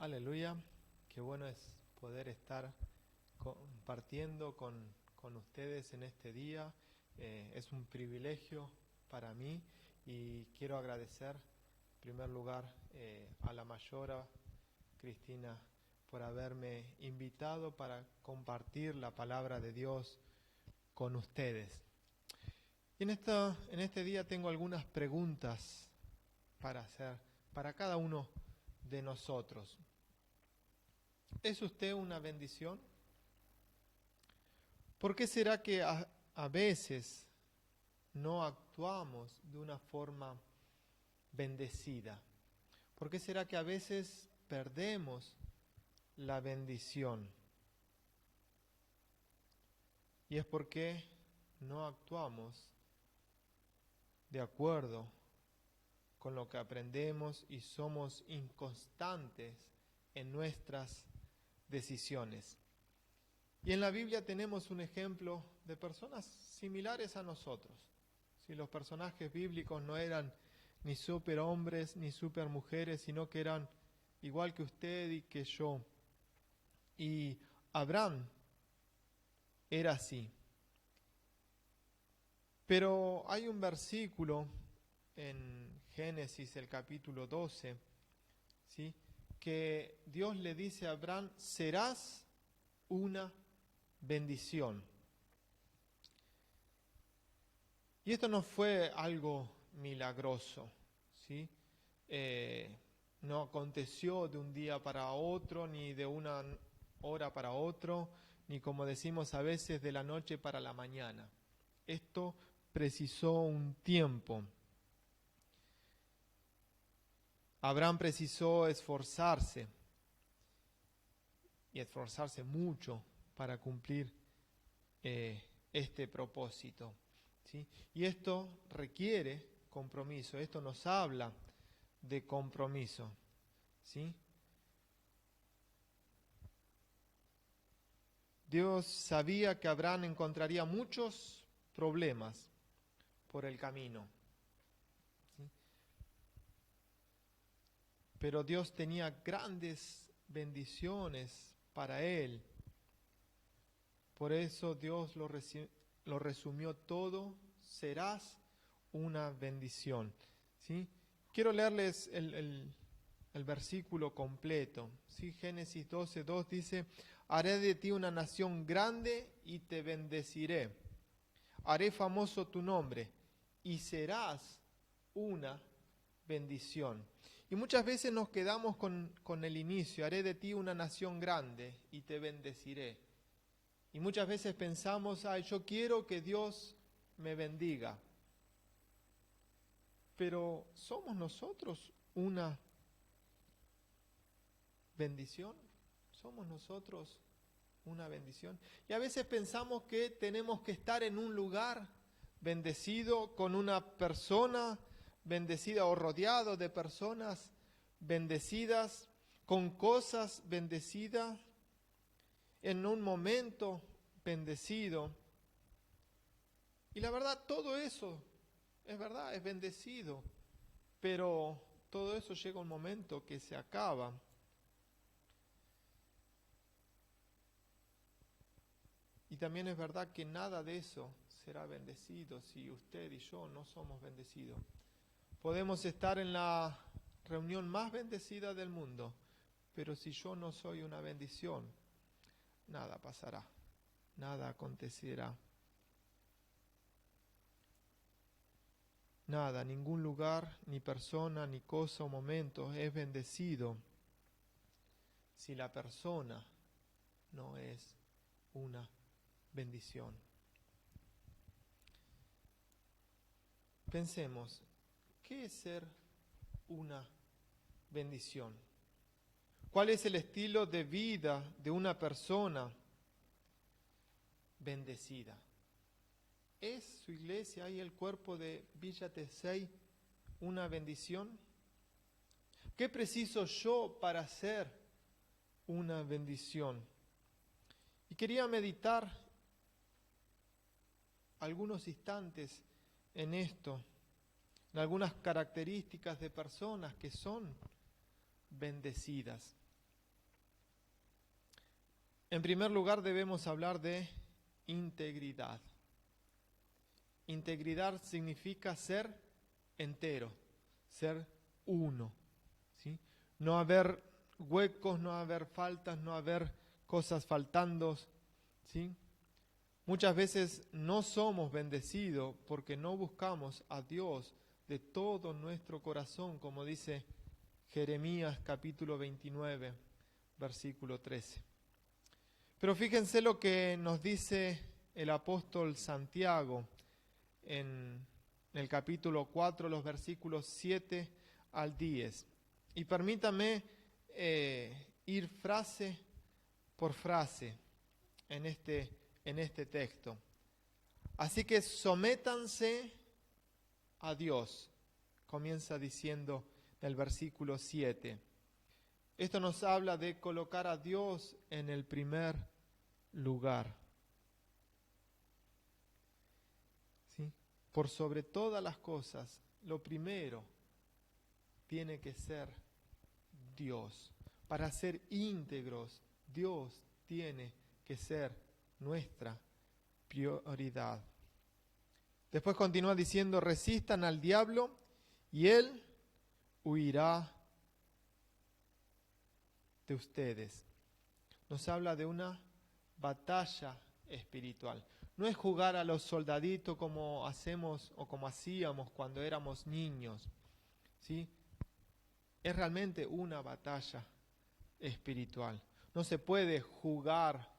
Aleluya, qué bueno es poder estar compartiendo con ustedes en este día. Es un privilegio para mí y quiero agradecer en primer lugar a la mayora Cristina por haberme invitado para compartir la palabra de Dios con ustedes. Y en este día tengo algunas preguntas para hacer para cada uno de nosotros. ¿Es usted una bendición? ¿Por qué será que a veces no actuamos de una forma bendecida? ¿Por qué será que a veces perdemos la bendición? Y es porque no actuamos de acuerdo con lo que aprendemos y somos inconstantes en nuestras decisiones. Y en la Biblia tenemos un ejemplo de personas similares a nosotros. Si los personajes bíblicos no eran ni superhombres ni supermujeres, sino que eran igual que usted y que yo. Y Abraham era así. Pero hay un versículo en Génesis, el capítulo 12, ¿sí?, que Dios le dice a Abraham: serás una bendición. Y esto no fue algo milagroso, ¿sí? No aconteció de un día para otro, ni de una hora para otro, ni, como decimos a veces, de la noche para la mañana. Esto precisó un tiempo. Abraham precisó esforzarse, y esforzarse mucho para cumplir este propósito, ¿sí? Y esto requiere compromiso, esto nos habla de compromiso, ¿sí? Dios sabía que Abraham encontraría muchos problemas por el camino, ¿sí? Pero Dios tenía grandes bendiciones para él. Por eso Dios lo resumió todo: serás una bendición, ¿sí? Quiero leerles el versículo completo, ¿sí? Génesis 12:2 dice: haré de ti una nación grande y te bendeciré. Haré famoso tu nombre y serás una bendición. Y muchas veces nos quedamos con el inicio: haré de ti una nación grande y te bendeciré. Y muchas veces pensamos: yo quiero que Dios me bendiga. Pero ¿somos nosotros una bendición? ¿Somos nosotros una bendición? Y a veces pensamos que tenemos que estar en un lugar bendecido, con una persona bendecida o rodeado de personas bendecidas, con cosas bendecidas, en un momento bendecido. Y la verdad, todo eso es verdad, es bendecido, pero todo eso llega un momento que se acaba. Y también es verdad que nada de eso será bendecido si usted y yo no somos bendecidos. Podemos estar en la reunión más bendecida del mundo, pero si yo no soy una bendición, nada pasará, nada acontecerá. Nada, ningún lugar, ni persona, ni cosa o momento es bendecido si la persona no es una bendición. Pensemos, ¿qué es ser una bendición? ¿Cuál es el estilo de vida de una persona bendecida? ¿Es su iglesia y el cuerpo de Villa Tesey una bendición? ¿Qué preciso yo para ser una bendición? Y quería meditar algunos instantes en esto, en algunas características de personas que son bendecidas. En primer lugar debemos hablar de integridad. Integridad significa ser entero, ser uno, ¿sí? No haber huecos, no haber faltas, no haber cosas faltando, ¿sí? Muchas veces no somos bendecidos porque no buscamos a Dios de todo nuestro corazón, como dice Jeremías capítulo 29, versículo 13. Pero fíjense lo que nos dice el apóstol Santiago en el capítulo 4, los versículos 7 al 10. Y permítame ir frase por frase en este texto. Así que sométanse a Dios, comienza diciendo el versículo 7. Esto nos habla de colocar a Dios en el primer lugar. ¿Sí? Por sobre todas las cosas, lo primero tiene que ser Dios. Para ser íntegros, Dios tiene que ser nuestra prioridad. Después continúa diciendo, resistan al diablo y él huirá de ustedes. Nos habla de una batalla espiritual. No es jugar a los soldaditos como hacemos o como hacíamos cuando éramos niños, ¿sí? Es realmente una batalla espiritual. No se puede jugar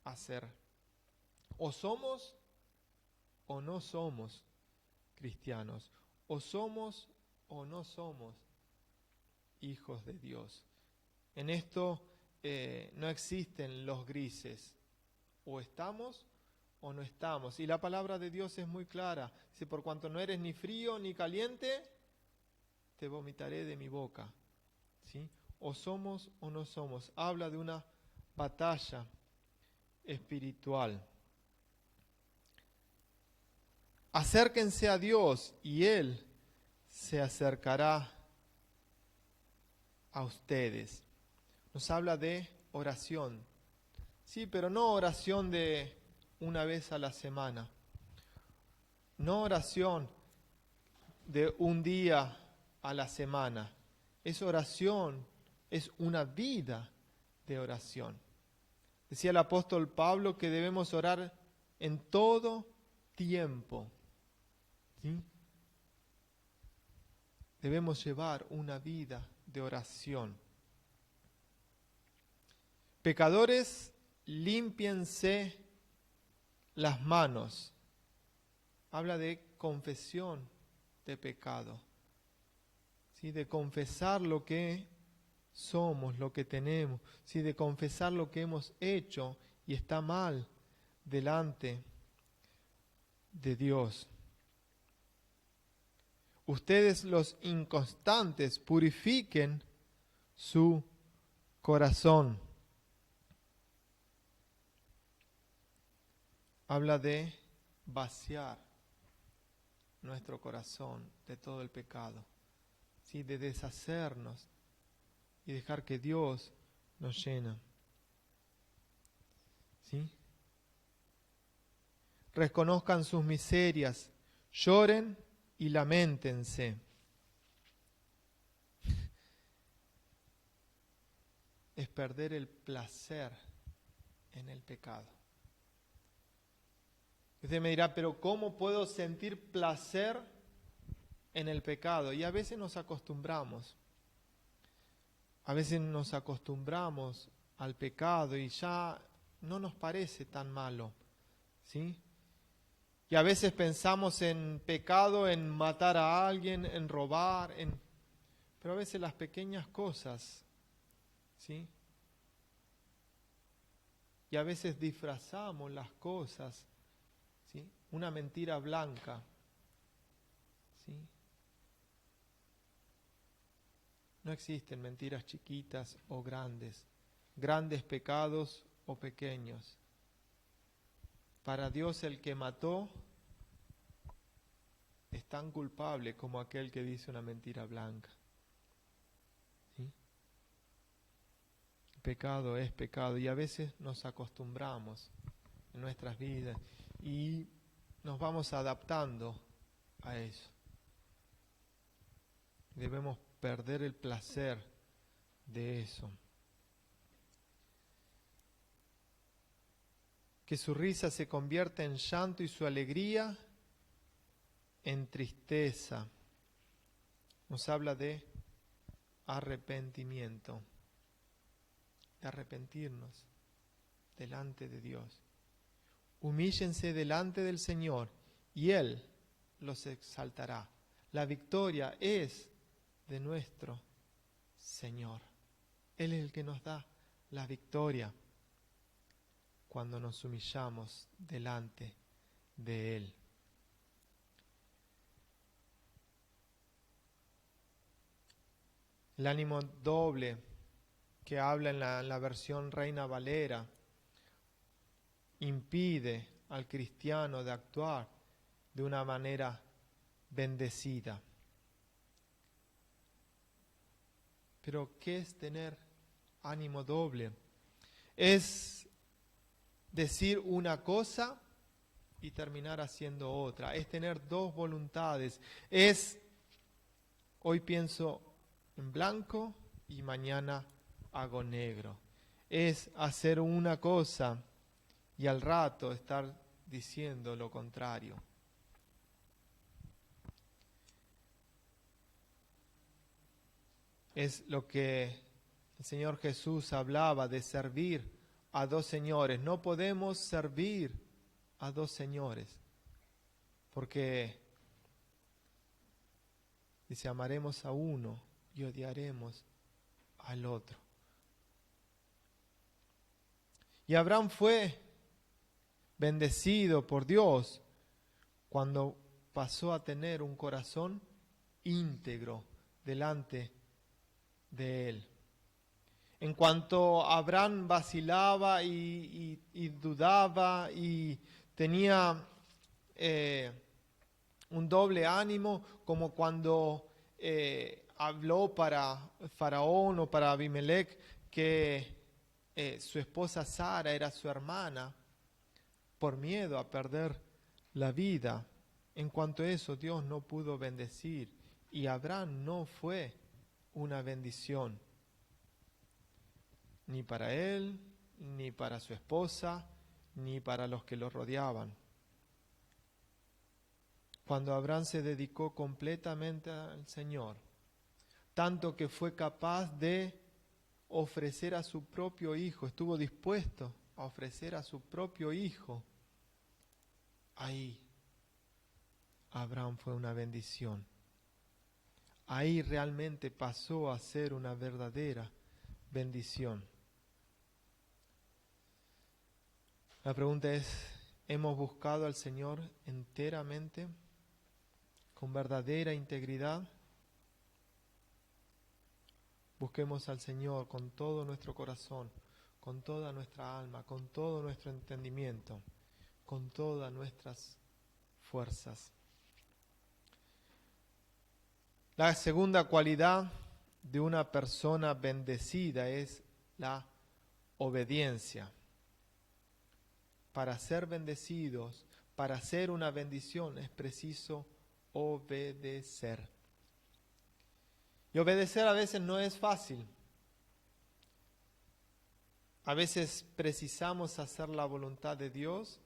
a ser. O somos o no somos cristianos. O somos o no somos hijos de Dios. En esto no existen los grises. O estamos o no estamos. Y la palabra de Dios es muy clara. Dice, por cuanto no eres ni frío ni caliente, te vomitaré de mi boca. ¿Sí? O somos o no somos. Habla de una batalla espiritual. Acérquense a Dios y Él se acercará a ustedes. Nos habla de oración. Sí, pero no oración de una vez a la semana. No oración de un día a la semana. Es oración, es una vida de oración. Decía el apóstol Pablo que debemos orar en todo tiempo. ¿Sí? Debemos llevar una vida de oración. Pecadores, límpiense las manos. Habla de confesión de pecado. ¿Sí? De confesar lo que somos, lo que tenemos. ¿Sí? De confesar lo que hemos hecho y está mal delante de Dios. Ustedes los inconstantes purifiquen su corazón. Habla de vaciar nuestro corazón de todo el pecado, ¿sí? De deshacernos y dejar que Dios nos llene. ¿Sí? Reconozcan sus miserias, lloren y lamentense. Es perder el placer en el pecado. Usted me dirá, pero ¿cómo puedo sentir placer en el pecado? Y a veces nos acostumbramos. A veces nos acostumbramos al pecado y ya no nos parece tan malo, ¿sí? Y a veces pensamos en pecado, en matar a alguien, en robar, pero a veces las pequeñas cosas, ¿sí? Y a veces disfrazamos las cosas, ¿sí? Una mentira blanca, ¿sí? No existen mentiras chiquitas o grandes, grandes pecados o pequeños. Para Dios el que mató es tan culpable como aquel que dice una mentira blanca. ¿Sí? pecado es pecado, y a veces nos acostumbramos en nuestras vidas y nos vamos adaptando a eso. Debemos perder el placer de eso. Que su risa se convierta en llanto y su alegría en tristeza. Nos habla de arrepentimiento, de arrepentirnos delante de Dios. Humíllense delante del Señor y Él los exaltará. La victoria es de nuestro Señor. Él es el que nos da la victoria cuando nos humillamos delante de Él. El ánimo doble que habla en la versión Reina Valera impide al cristiano de actuar de una manera bendecida. Pero ¿qué es tener ánimo doble? Es decir una cosa y terminar haciendo otra. Es tener dos voluntades. Es, hoy pienso en blanco y mañana hago negro. Es hacer una cosa y al rato estar diciendo lo contrario. Es lo que el Señor Jesús hablaba de servir a dos señores. No podemos servir a dos señores, porque dice, amaremos a uno y odiaremos al otro. Y Abraham fue bendecido por Dios cuando pasó a tener un corazón íntegro delante de Él. En cuanto Abraham vacilaba y dudaba y tenía un doble ánimo, como cuando habló para Faraón o para Abimelech que su esposa Sara era su hermana, por miedo a perder la vida. En cuanto a eso, Dios no pudo bendecir y Abraham no fue una bendición, ni para él, ni para su esposa, ni para los que lo rodeaban. Cuando Abraham se dedicó completamente al Señor, tanto que fue capaz de ofrecer a su propio hijo, estuvo dispuesto a ofrecer a su propio hijo, ahí Abraham fue una bendición. Ahí realmente pasó a ser una verdadera bendición. La pregunta es, ¿hemos buscado al Señor enteramente, con verdadera integridad? Busquemos al Señor con todo nuestro corazón, con toda nuestra alma, con todo nuestro entendimiento, con todas nuestras fuerzas. La segunda cualidad de una persona bendecida es la obediencia. Para ser bendecidos, para ser una bendición, es preciso obedecer. Y obedecer a veces no es fácil. A veces precisamos hacer la voluntad de Dios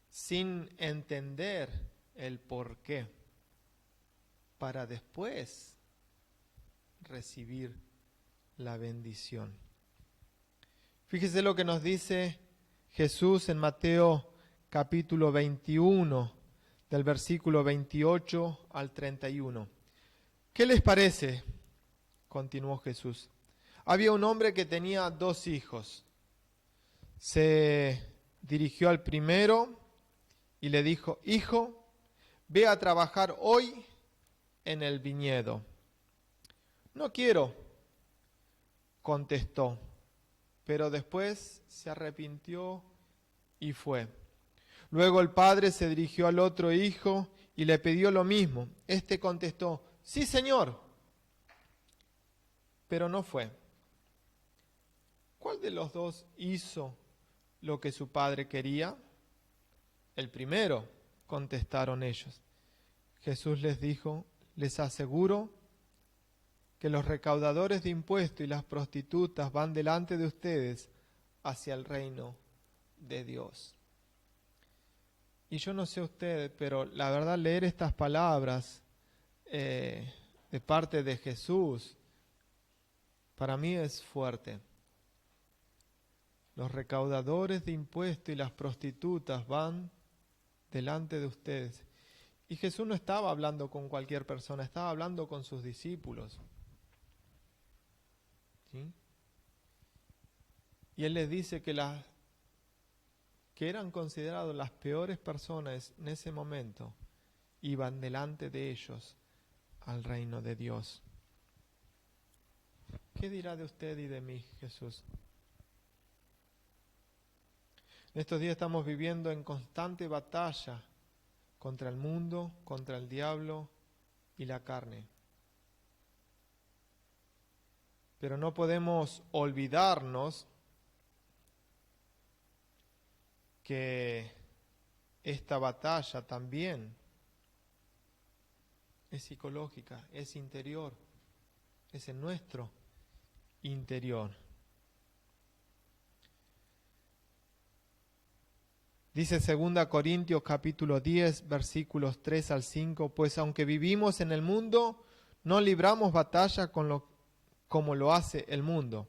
sin entender el porqué, para después recibir la bendición. Fíjese lo que nos dice Jesús en Mateo capítulo 21, del versículo 28 al 31. ¿Qué les parece? Continuó Jesús. Había un hombre que tenía 2 hijos. Se dirigió al primero y le dijo, hijo, ve a trabajar hoy en el viñedo. No quiero, contestó, pero después se arrepintió y fue. Luego el padre se dirigió al otro hijo y le pidió lo mismo. Este contestó, sí, señor, pero no fue. de los dos hizo lo que su padre quería? El primero, contestaron ellos. Jesús les dijo, les aseguro que los recaudadores de impuestos y las prostitutas van delante de ustedes hacia el reino de Dios. Y yo no sé usted, pero la verdad leer estas palabras de parte de Jesús, para mí es fuerte. Los recaudadores de impuestos y las prostitutas van delante de ustedes. Y Jesús no estaba hablando con cualquier persona, estaba hablando con sus discípulos. ¿Sí? Y Él les dice que eran considerados las peores personas en ese momento, iban delante de ellos al reino de Dios. ¿Qué dirá de usted y de mí, Jesús? En estos días estamos viviendo en constante batalla contra el mundo, contra el diablo y la carne. Pero no podemos olvidarnos que esta batalla también es psicológica, es interior, es en nuestro interior. Dice 2 Corintios capítulo 10, versículos 3 al 5, pues aunque vivimos en el mundo, no libramos batalla como lo hace el mundo.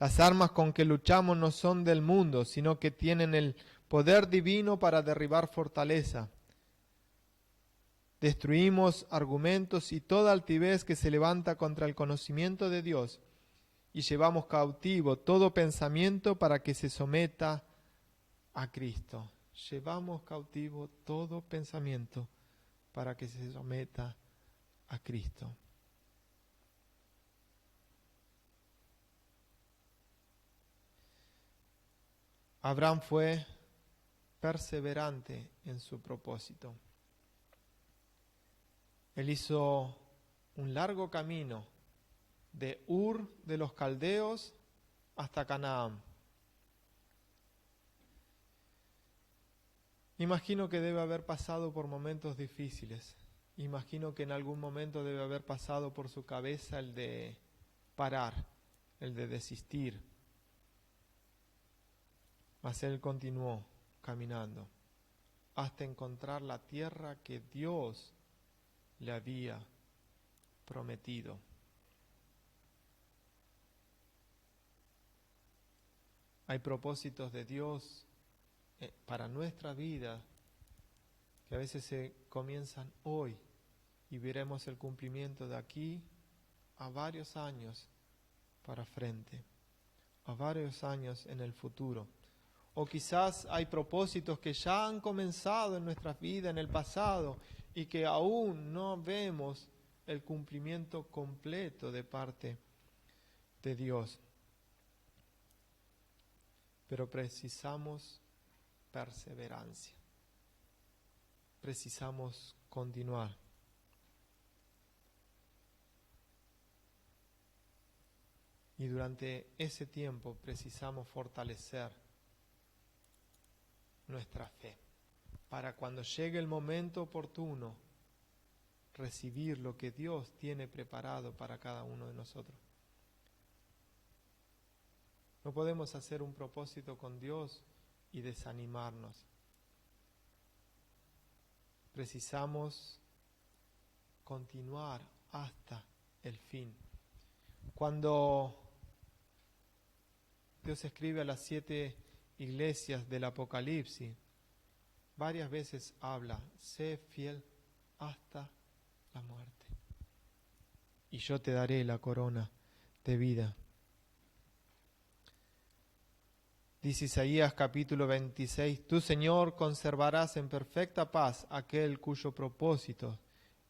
Las armas con que luchamos no son del mundo, sino que tienen el poder divino para derribar fortaleza. Destruimos argumentos y toda altivez que se levanta contra el conocimiento de Dios y llevamos cautivo todo pensamiento para que se someta a Cristo. Llevamos cautivo todo pensamiento para que se someta a Cristo. Abraham fue perseverante en su propósito. Él hizo un largo camino de Ur de los Caldeos hasta Canaán. Imagino que debe haber pasado por momentos difíciles. Imagino que en algún momento debe haber pasado por su cabeza el de parar, el de desistir. Mas él continuó caminando hasta encontrar la tierra que Dios le había prometido. Hay propósitos de Dios para nuestra vida que a veces se comienzan hoy y veremos el cumplimiento de aquí a varios años para frente, a varios años en el futuro. O quizás hay propósitos que ya han comenzado en nuestras vidas en el pasado y que aún no vemos el cumplimiento completo de parte de Dios. Pero precisamos perseverancia. Precisamos continuar. Y durante ese tiempo precisamos fortalecer nuestra fe, para cuando llegue el momento oportuno, recibir lo que Dios tiene preparado para cada uno de nosotros. No podemos hacer un propósito con Dios y desanimarnos. Precisamos continuar hasta el fin. Cuando Dios escribe a las 7 iglesias del Apocalipsis, varias veces habla, sé fiel hasta la muerte, y yo te daré la corona de vida. Dice Isaías capítulo 26, tú, Señor, conservarás en perfecta paz aquel cuyo propósito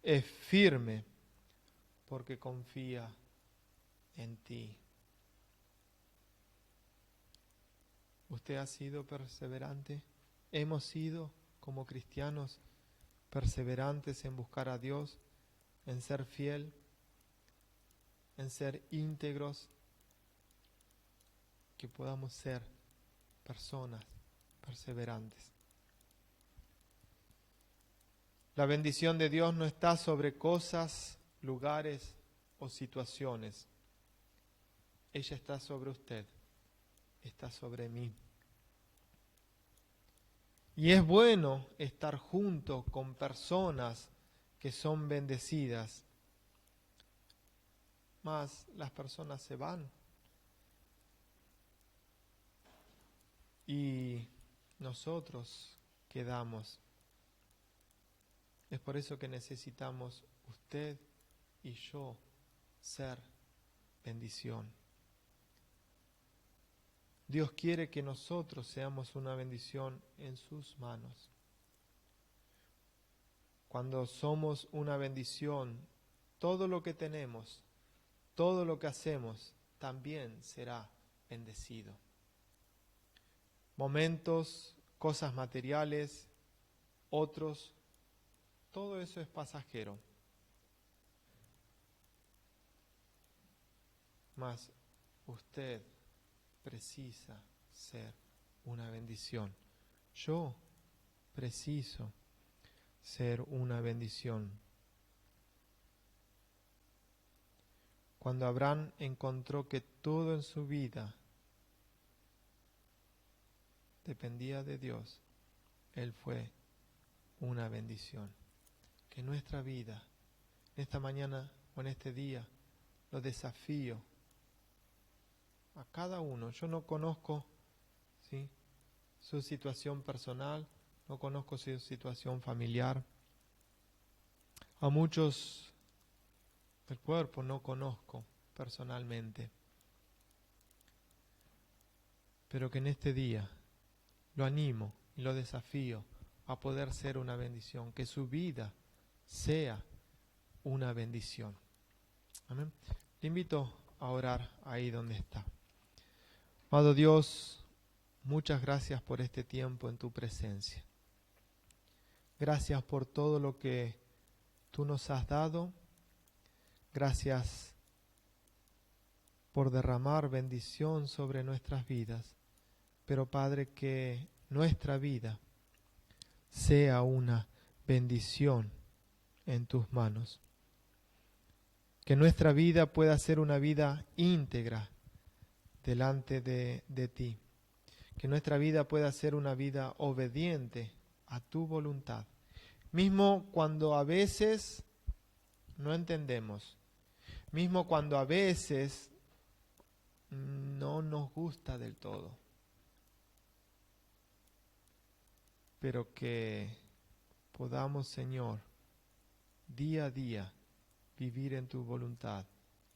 es firme, porque confía en ti. ¿Usted ha sido perseverante? ¿Hemos sido, como cristianos, perseverantes en buscar a Dios, en ser fiel, en ser íntegros? que podamos ser personas perseverantes. La bendición de Dios no está sobre cosas, lugares o situaciones. Ella está sobre usted, está sobre mí. Y es bueno estar junto con personas que son bendecidas, mas las personas se van y nosotros quedamos. Es por eso que necesitamos usted y yo ser bendición. Dios quiere que nosotros seamos una bendición en sus manos. Cuando somos una bendición, todo lo que tenemos, todo lo que hacemos, también será bendecido. Momentos, cosas materiales, otros, todo eso es pasajero. Mas usted precisa ser una bendición. Yo preciso ser una bendición. Cuando Abraham encontró que todo en su vida dependía de Dios, él fue una bendición. Que nuestra vida, en esta mañana o en este día, lo desafío a cada uno. Yo no conozco, ¿sí?, su situación personal, no conozco su situación familiar. A muchos del cuerpo no conozco personalmente. Pero que en este día lo animo y lo desafío a poder ser una bendición, que su vida sea una bendición. Amén. Le invito a orar ahí donde está. Amado Dios, muchas gracias por este tiempo en tu presencia. Gracias por todo lo que tú nos has dado. Gracias por derramar bendición sobre nuestras vidas. Pero Padre, que nuestra vida sea una bendición en tus manos. Que nuestra vida pueda ser una vida íntegra delante de ti. Que nuestra vida pueda ser una vida obediente a tu voluntad. Mismo cuando a veces no entendemos. Mismo cuando a veces no nos gusta del todo. Pero que podamos, Señor, día a día vivir en tu voluntad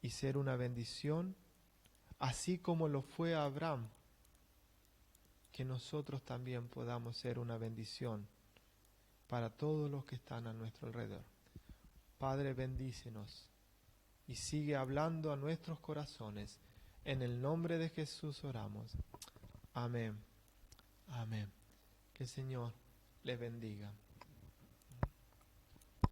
y ser una bendición, así como lo fue a Abraham, que nosotros también podamos ser una bendición para todos los que están a nuestro alrededor. Padre, bendícenos y sigue hablando a nuestros corazones. En el nombre de Jesús oramos. Amén. Amén. Que el Señor les bendiga.